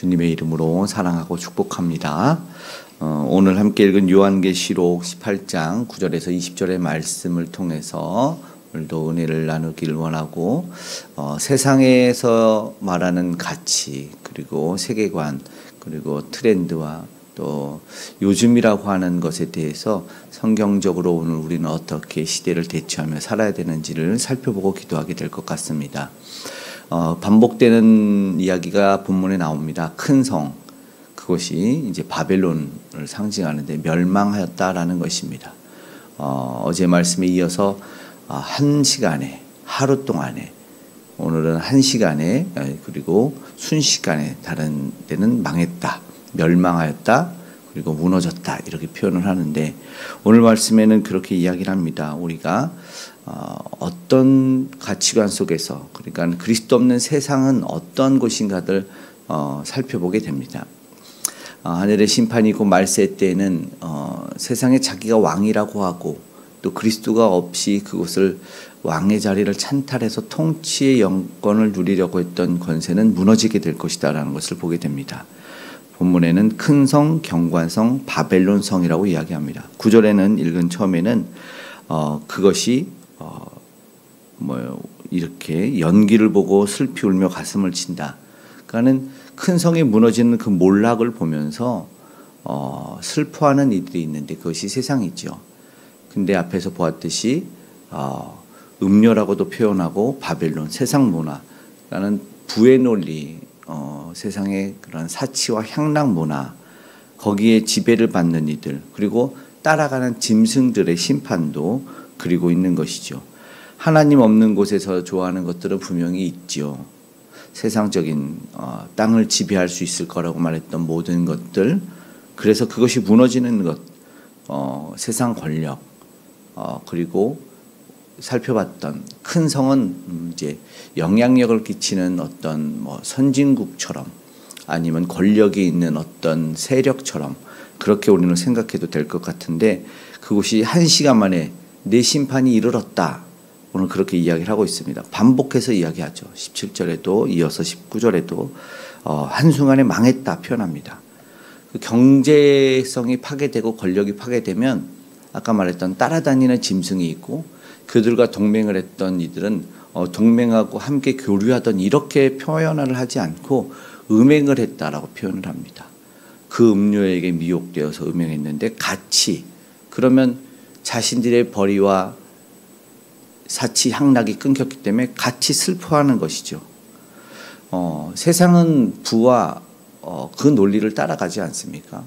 주님의 이름으로 사랑하고 축복합니다. 오늘 함께 읽은 요한계시록 18장 9절에서 20절의 말씀을 통해서 오늘도 은혜를 나누기를 원하고 세상에서 말하는 가치 그리고 세계관 그리고 트렌드와 또 요즘이라고 하는 것에 대해서 성경적으로 오늘 우리는 어떻게 시대를 대처하며 살아야 되는지를 살펴보고 기도하게 될 것 같습니다. 반복되는 이야기가 본문에 나옵니다. 큰 성, 그것이 이제 바벨론을 상징하는데 멸망하였다라는 것입니다. 어제 말씀에 이어서 한 시간에, 하루 동안에, 오늘은 한 시간에, 그리고 순식간에 다른 데는 망했다, 멸망하였다, 그리고 무너졌다 이렇게 표현을 하는데 오늘 말씀에는 그렇게 이야기를 합니다. 우리가 어떤 가치관 속에서 그러니까 그리스도 없는 세상은 어떤 곳인가를 살펴보게 됩니다. 하늘의 심판이고 말세 때에는 세상에 자기가 왕이라고 하고 또 그리스도가 없이 그곳을 왕의 자리를 찬탈해서 통치의 영권을 누리려고 했던 권세는 무너지게 될 것이다라는 것을 보게 됩니다. 본문에는 큰 성, 경관성, 바벨론 성이라고 이야기합니다. 9절에는 읽은 처음에는 그것이 이렇게 연기를 보고 슬피 울며 가슴을 친다. 그러니까는 큰 성이 무너지는 그 몰락을 보면서 슬퍼하는 이들이 있는데 그것이 세상이죠. 근데 앞에서 보았듯이 음료라고도 표현하고 바벨론, 세상 문화, 그러니까는 부의 논리, 세상의 그런 사치와 향락 문화, 거기에 지배를 받는 이들, 그리고 따라가는 짐승들의 심판도 그리고 있는 것이죠. 하나님 없는 곳에서 좋아하는 것들은 분명히 있죠. 세상적인 땅을 지배할 수 있을 거라고 말했던 모든 것들, 그래서 그것이 무너지는 것, 세상 권력, 그리고 살펴봤던 큰 성은 이제 영향력을 끼치는 어떤 선진국처럼 아니면 권력이 있는 어떤 세력처럼 그렇게 우리는 생각해도 될 것 같은데 그것이 한 시간 만에 내 심판이 이르렀다. 오늘 그렇게 이야기를 하고 있습니다. 반복해서 이야기하죠. 17절에도 이어서 19절에도 한순간에 망했다 표현합니다. 그 경제성이 파괴되고 권력이 파괴되면 아까 말했던 따라다니는 짐승이 있고 그들과 동맹을 했던 이들은 동맹하고 함께 교류하던 이렇게 표현을 하지 않고 음행을 했다라고 표현을 합니다. 그 음료에게 미혹되어서 음행했는데 같이 그러면 자신들의 벌이와 사치 향락이 끊겼기 때문에 같이 슬퍼하는 것이죠. 세상은 부와 그 논리를 따라가지 않습니까?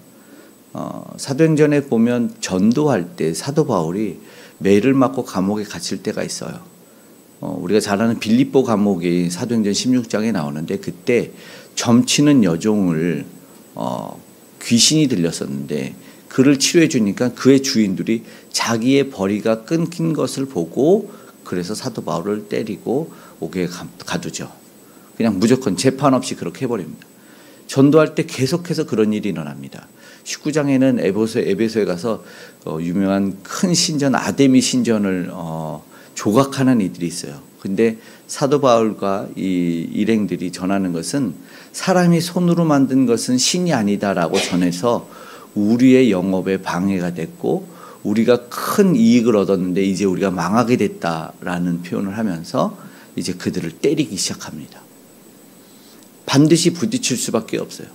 사도행전에 보면 전도할 때 사도 바울이 매를 맞고 감옥에 갇힐 때가 있어요. 우리가 잘 아는 빌립보 감옥이 사도행전 16장에 나오는데 그때 점치는 여종을 귀신이 들렸었는데 그를 치료해 주니까 그의 주인들이 자기의 벌이가 끊긴 것을 보고 그래서 사도 바울을 때리고 옥에 가두죠. 그냥 무조건 재판 없이 그렇게 해버립니다. 전도할 때 계속해서 그런 일이 일어납니다. 19장에는 에베소에 가서 유명한 큰 신전 아데미 신전을 조각하는 이들이 있어요. 근데 사도 바울과 이 일행들이 전하는 것은 사람이 손으로 만든 것은 신이 아니다라고 전해서 우리의 영업에 방해가 됐고 우리가 큰 이익을 얻었는데 이제 우리가 망하게 됐다라는 표현을 하면서 이제 그들을 때리기 시작합니다. 반드시 부딪힐 수밖에 없어요.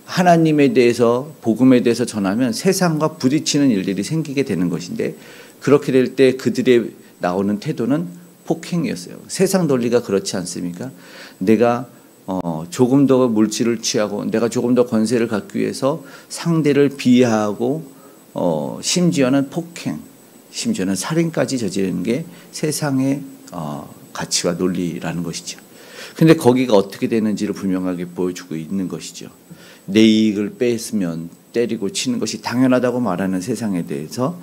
하나님에 대해서 복음에 대해서 전하면 세상과 부딪히는 일들이 생기게 되는 것인데 그렇게 될 때 그들의 나오는 태도는 폭행이었어요. 세상 논리가 그렇지 않습니까? 내가 조금 더 물질을 취하고 내가 조금 더 권세를 갖기 위해서 상대를 비하하고 심지어는 폭행, 심지어는 살인까지 저지르는 게 세상의 가치와 논리라는 것이죠. 그런데 거기가 어떻게 되는지를 분명하게 보여주고 있는 것이죠. 내 이익을 뺏으면 때리고 치는 것이 당연하다고 말하는 세상에 대해서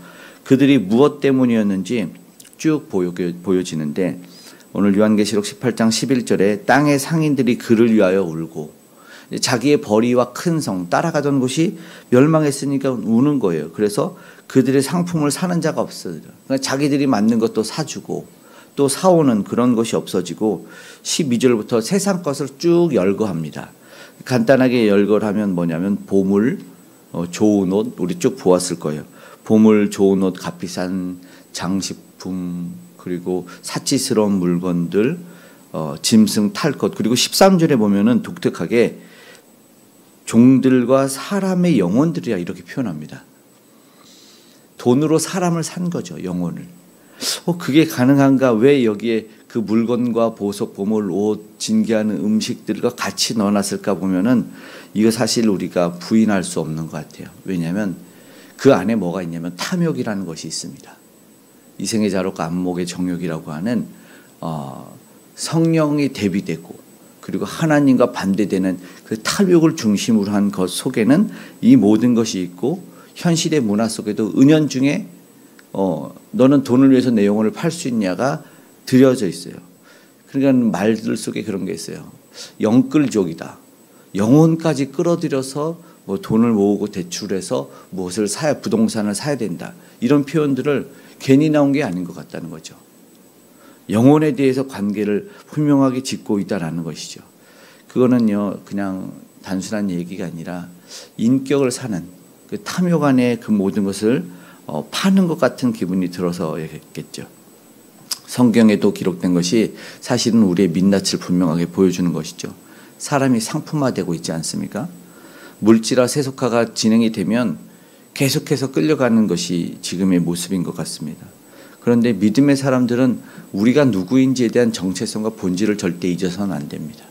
그들이 무엇 때문이었는지 쭉 보여지는데 오늘 요한계시록 18장 11절에 땅의 상인들이 그를 위하여 울고 자기의 벌이와 큰 성 따라가던 곳이 멸망했으니까 우는 거예요. 그래서 그들의 상품을 사는 자가 없어요. 그러니까 자기들이 만든 것도 사주고 또 사오는 그런 것이 없어지고 12절부터 세상 것을 쭉 열거합니다. 간단하게 열거하면 뭐냐면 보물, 좋은 옷, 우리 쭉 보았을 거예요. 보물, 좋은 옷, 값비싼 장식품, 그리고 사치스러운 물건들, 짐승 탈 것. 그리고 13절에 보면은 독특하게 종들과 사람의 영혼들이야 이렇게 표현합니다. 돈으로 사람을 산 거죠, 영혼을. 그게 가능한가? 왜 여기에 그 물건과 보석, 보물, 옷, 진귀하는 음식들과 같이 넣어놨을까 보면은 이거 사실 우리가 부인할 수 없는 것 같아요. 왜냐하면 그 안에 뭐가 있냐면 탐욕이라는 것이 있습니다. 이생의 자록과 안목의 정욕이라고 하는 성령이 대비되고 그리고 하나님과 반대되는 그 탐욕을 중심으로 한 것 속에는 이 모든 것이 있고 현실의 문화 속에도 은연중에 너는 돈을 위해서 내 영혼을 팔 수 있냐가 들여져 있어요. 그러니까 말들 속에 그런 게 있어요. 영끌족이다. 영혼까지 끌어들여서 뭐 돈을 모으고 대출해서 무엇을 사야 부동산을 사야 된다. 이런 표현들을 괜히 나온 게 아닌 것 같다는 거죠. 영혼에 대해서 관계를 분명하게 짓고 있다라는 것이죠. 그거는요 그냥 단순한 얘기가 아니라 인격을 사는 그 탐욕 안에 그 모든 것을 파는 것 같은 기분이 들어서겠죠. 성경에도 기록된 것이 사실은 우리의 민낯을 분명하게 보여주는 것이죠. 사람이 상품화되고 있지 않습니까? 물질화 세속화가 진행이 되면 계속해서 끌려가는 것이 지금의 모습인 것 같습니다. 그런데 믿음의 사람들은 우리가 누구인지에 대한 정체성과 본질을 절대 잊어서는 안 됩니다.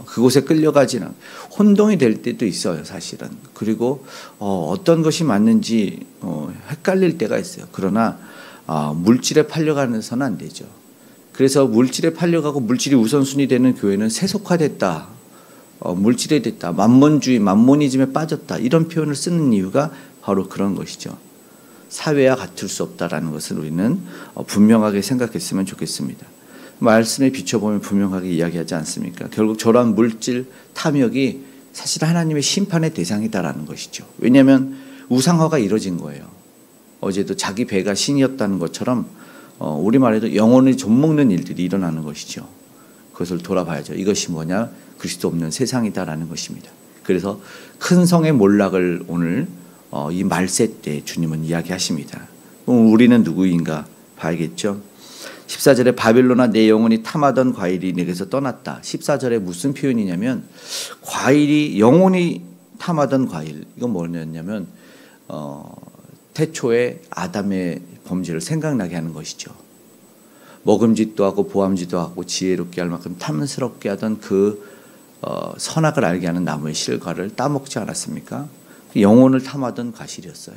그곳에 끌려가지는 혼동이 될 때도 있어요, 사실은. 그리고 어떤 것이 맞는지 헷갈릴 때가 있어요. 그러나 물질에 팔려가서는 안 되죠. 그래서 물질에 팔려가고 물질이 우선순위 되는 교회는 세속화됐다, 물질에 됐다, 만몬주의, 만모니즘에 빠졌다 이런 표현을 쓰는 이유가 바로 그런 것이죠. 사회와 같을 수 없다라는 것을 우리는 분명하게 생각했으면 좋겠습니다. 말씀에 비춰보면 분명하게 이야기하지 않습니까? 결국 저러한 물질 탐욕이 사실 하나님의 심판의 대상이다라는 것이죠. 왜냐하면 우상화가 이루어진 거예요. 어제도 자기 배가 신이었다는 것처럼 우리말에도 영혼을 좀먹는 일들이 일어나는 것이죠. 그것을 돌아봐야죠. 이것이 뭐냐? 그리스도 없는 세상이다라는 것입니다. 그래서 큰 성의 몰락을 오늘 이 말세 때 주님은 이야기하십니다. 그럼 우리는 누구인가 봐야겠죠. 14절에 바빌론아 내 영혼이 탐하던 과일이 내게서 떠났다. 14절에 무슨 표현이냐면 과일이 영혼이 탐하던 과일. 이건 뭐냐면 태초에 아담의 범죄를 생각나게 하는 것이죠. 먹음직도 하고 보암직도 하고 지혜롭게 할 만큼 탐스럽게 하던 그 선악을 알게 하는 나무의 실과를 따먹지 않았습니까? 영혼을 탐하던 과실이었어요.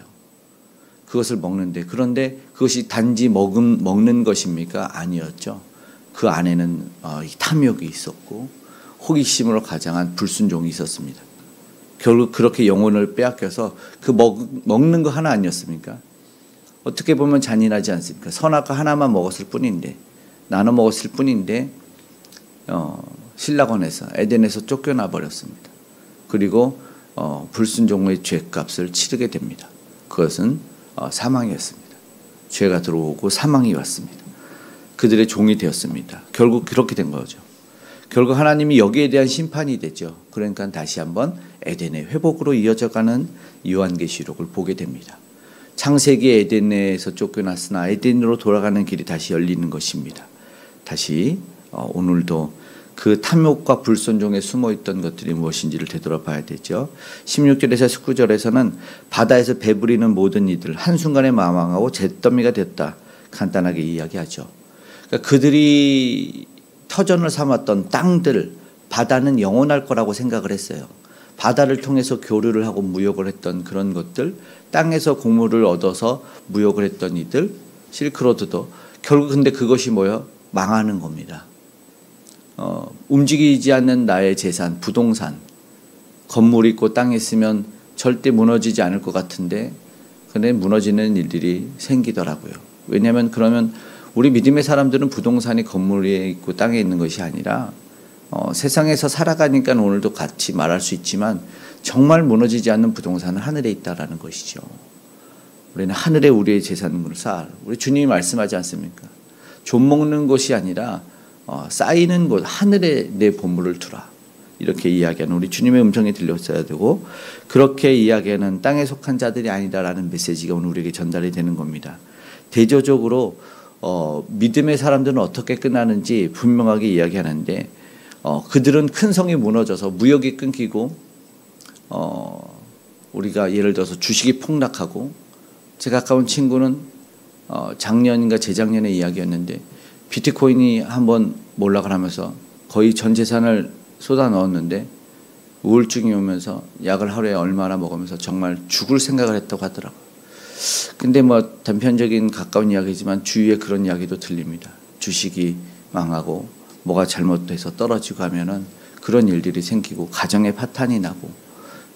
그것을 먹는데, 그런데 그것이 단지 먹는 것입니까? 아니었죠. 그 안에는 탐욕이 있었고 호기심으로 가장한 불순종이 있었습니다. 결국 그렇게 영혼을 빼앗겨서 그 먹는 거 하나 아니었습니까? 어떻게 보면 잔인하지 않습니까? 선악과 하나만 먹었을 뿐인데, 나눠 먹었을 뿐인데 신락원에서 에덴에서 쫓겨나 버렸습니다. 그리고 불순종의 죄값을 치르게 됩니다. 그것은 사망이었습니다. 죄가 들어오고 사망이 왔습니다. 그들의 종이 되었습니다. 결국 그렇게 된 거죠. 결국 하나님이 여기에 대한 심판이 되죠. 그러니까 다시 한번 에덴의 회복으로 이어져가는 요한계시록을 보게 됩니다. 창세기 에덴에서 쫓겨났으나 에덴으로 돌아가는 길이 다시 열리는 것입니다. 다시 오늘도 그 탐욕과 불순종에 숨어있던 것들이 무엇인지를 되돌아봐야 되죠. 16절에서 19절에서는 바다에서 배부리는 모든 이들 한순간에 망하고 잿더미가 됐다. 간단하게 이야기하죠. 그러니까 그들이 터전을 삼았던 땅들, 바다는 영원할 거라고 생각을 했어요. 바다를 통해서 교류를 하고 무역을 했던 그런 것들, 땅에서 곡물을 얻어서 무역을 했던 이들, 실크로드도 결국 근데 그것이 뭐예요? 망하는 겁니다. 움직이지 않는 나의 재산, 부동산, 건물 있고 땅에 있으면 절대 무너지지 않을 것 같은데 근데 무너지는 일들이 생기더라고요. 왜냐하면 그러면 우리 믿음의 사람들은 부동산이 건물에 있고 땅에 있는 것이 아니라 세상에서 살아가니까 오늘도 같이 말할 수 있지만 정말 무너지지 않는 부동산은 하늘에 있다라는 것이죠. 우리는 하늘에 우리의 재산을 쌓을, 우리 주님이 말씀하지 않습니까? 좀 먹는 것이 아니라 쌓이는 곳, 하늘에 내 보물을 두라. 이렇게 이야기하는 우리 주님의 음성이 들렸어야 되고, 그렇게 이야기하는 땅에 속한 자들이 아니다라는 메시지가 오늘 우리에게 전달이 되는 겁니다. 대조적으로 믿음의 사람들은 어떻게 끝나는지 분명하게 이야기하는데, 그들은 큰 성이 무너져서 무역이 끊기고, 우리가 예를 들어서 주식이 폭락하고, 제 가까운 친구는 작년인가 재작년에 이야기였는데 비트코인이 한번 몰락을 하면서 거의 전 재산을 쏟아 넣었는데 우울증이 오면서 약을 하루에 얼마나 먹으면서 정말 죽을 생각을 했다고 하더라고요. 근데 뭐 단편적인 가까운 이야기지만 주위에 그런 이야기도 들립니다. 주식이 망하고 뭐가 잘못돼서 떨어지고 하면은 그런 일들이 생기고 가정에 파탄이 나고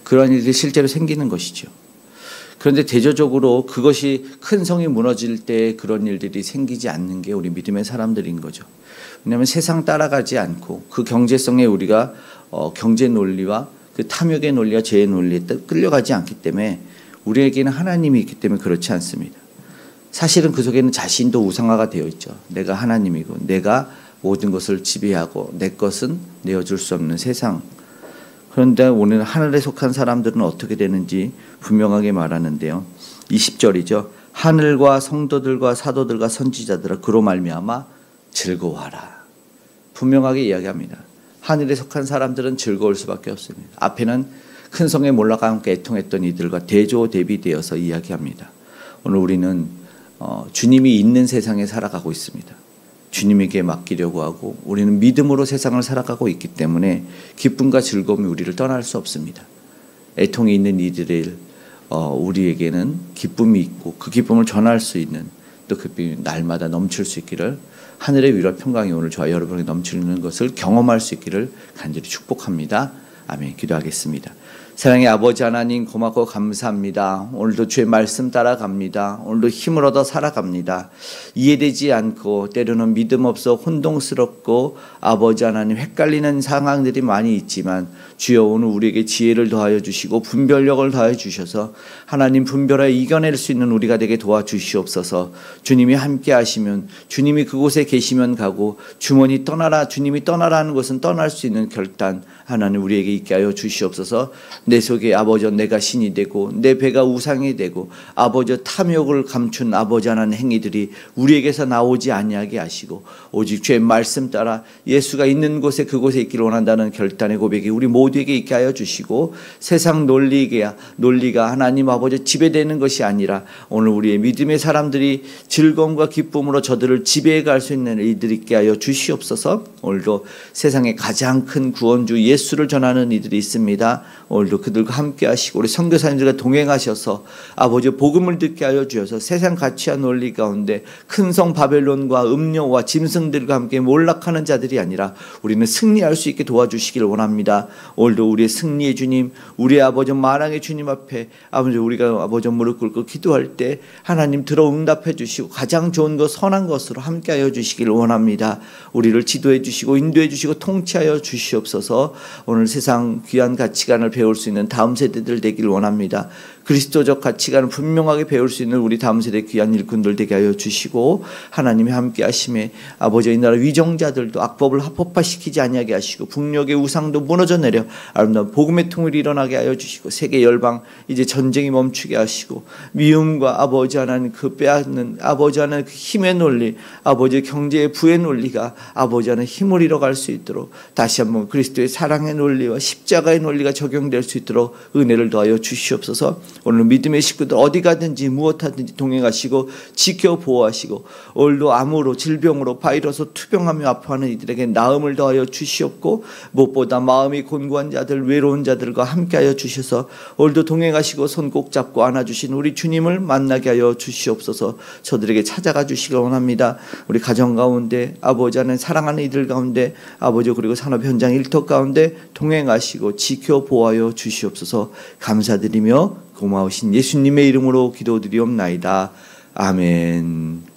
그런 일들이 실제로 생기는 것이죠. 그런데 대조적으로 그것이 큰 성이 무너질 때 그런 일들이 생기지 않는 게 우리 믿음의 사람들인 거죠. 왜냐하면 세상 따라가지 않고 그 경제성에 우리가 경제 논리와 그 탐욕의 논리와 죄의 논리에 끌려가지 않기 때문에 우리에게는 하나님이 있기 때문에 그렇지 않습니다. 사실은 그 속에는 자신도 우상화가 되어 있죠. 내가 하나님이고 내가 모든 것을 지배하고 내 것은 내어줄 수 없는 세상. 그런데 오늘 하늘에 속한 사람들은 어떻게 되는지 분명하게 말하는데요. 20절이죠. 하늘과 성도들과 사도들과 선지자들아 그로 말미암아 즐거워하라. 분명하게 이야기합니다. 하늘에 속한 사람들은 즐거울 수밖에 없습니다. 앞에는 큰 성에 몰락과 함께 애통했던 이들과 대조 대비되어서 이야기합니다. 오늘 우리는 주님이 있는 세상에 살아가고 있습니다. 주님에게 맡기려고 하고 우리는 믿음으로 세상을 살아가고 있기 때문에 기쁨과 즐거움이 우리를 떠날 수 없습니다. 애통이 있는 이들의 우리에게는 기쁨이 있고 그 기쁨을 전할 수 있는 또 그 기쁨이 날마다 넘칠 수 있기를 하늘의 위로 평강이 오늘 저와 여러분에게 넘치는 것을 경험할 수 있기를 간절히 축복합니다. 아멘. 기도하겠습니다. 사랑의 아버지 하나님 고맙고 감사합니다. 오늘도 주의 말씀 따라갑니다. 오늘도 힘을 얻어 살아갑니다. 이해되지 않고 때로는 믿음 없어 혼동스럽고 아버지 하나님 헷갈리는 상황들이 많이 있지만 주여 오늘 우리에게 지혜를 더하여 주시고 분별력을 더하여 주셔서 하나님 분별하여 이겨낼 수 있는 우리가 되게 도와주시옵소서. 주님이 함께 하시면 주님이 그곳에 계시면 가고 주머니 떠나라 주님이 떠나라 하는 것은 떠날 수 있는 결단 하나님 우리에게 있게 하여 주시옵소서. 내 속에 아버지 내가 신이 되고 내 배가 우상이 되고 아버지 탐욕을 감춘 아버지 하나님 행위들이 우리에게서 나오지 아니하게 하시고 오직 주의 말씀 따라 예수가 있는 곳에 그곳에 있기를 원한다는 결단의 고백이 우리 모두에게 있게 하여 주시고 세상 논리가 하나님 아버지 지배되는 것이 아니라 오늘 우리의 믿음의 사람들이 즐거움과 기쁨으로 저들을 지배해 갈 수 있는 이들이 있게 하여 주시옵소서. 오늘도 세상에 가장 큰 구원주 예수를 전하는 이들이 있습니다. 오늘도 그들과 함께 하시고 우리 선교사님들과 동행하셔서 아버지 복음을 듣게 하여 주셔서 세상 가치와 논리 가운데 큰 성 바벨론과 음료와 짐승들과 함께 몰락하는 자들이 아니라 우리는 승리할 수 있게 도와주시기를 원합니다. 오늘도 우리의 승리의 주님 우리의 아버지 만왕의 주님 앞에 아버지 우리가 아버지 무릎 꿇고 기도할 때 하나님 들어 응답해 주시고 가장 좋은 것 선한 것으로 함께 하여 주시기를 원합니다. 우리를 지도해 주시고 인도해 주시고 통치하여 주시옵소서. 오늘 세상 귀한 가치관을 배울 수 있는 다음 세대들 되기를 원합니다. 그리스도적 가치관을 분명하게 배울 수 있는 우리 다음 세대 귀한 일꾼들 되게 하여 주시고 하나님이 함께 하심에 아버지의 나라 위정자들도 악법을 합법화시키지 아니하게 하시고 북녘의 우상도 무너져 내려 아름다운 복음의 통일이 일어나게 하여 주시고 세계 열방 이제 전쟁이 멈추게 하시고 미움과 아버지 하나님 그 빼앗는 아버지 하나님 그 힘의 논리 아버지의 경제의 부의 논리가 아버지 하나님 힘을 잃어갈 수 있도록 다시 한번 그리스도의 사랑의 논리와 십자가의 논리가 적용될 수 있도록 은혜를 더하여 주시옵소서. 오늘 믿음의 식구들 어디 가든지 무엇하든지 동행하시고 지켜 보호하시고 오늘도 암으로 질병으로 바이러스 투병하며 아파하는 이들에게 나음을 더하여 주시옵고 무엇보다 마음이 곤고한 자들 외로운 자들과 함께하여 주셔서 오늘도 동행하시고 손 꼭 잡고 안아주신 우리 주님을 만나게 하여 주시옵소서. 저들에게 찾아가 주시길 원합니다. 우리 가정 가운데 아버지 하나님 사랑하는 이들 가운데 아버지 그리고 산업 현장 일터 가운데 동행하시고 지켜 보호하여 주시옵소서. 감사드리며 고마우신 예수님의 이름으로 기도드리옵나이다. 아멘.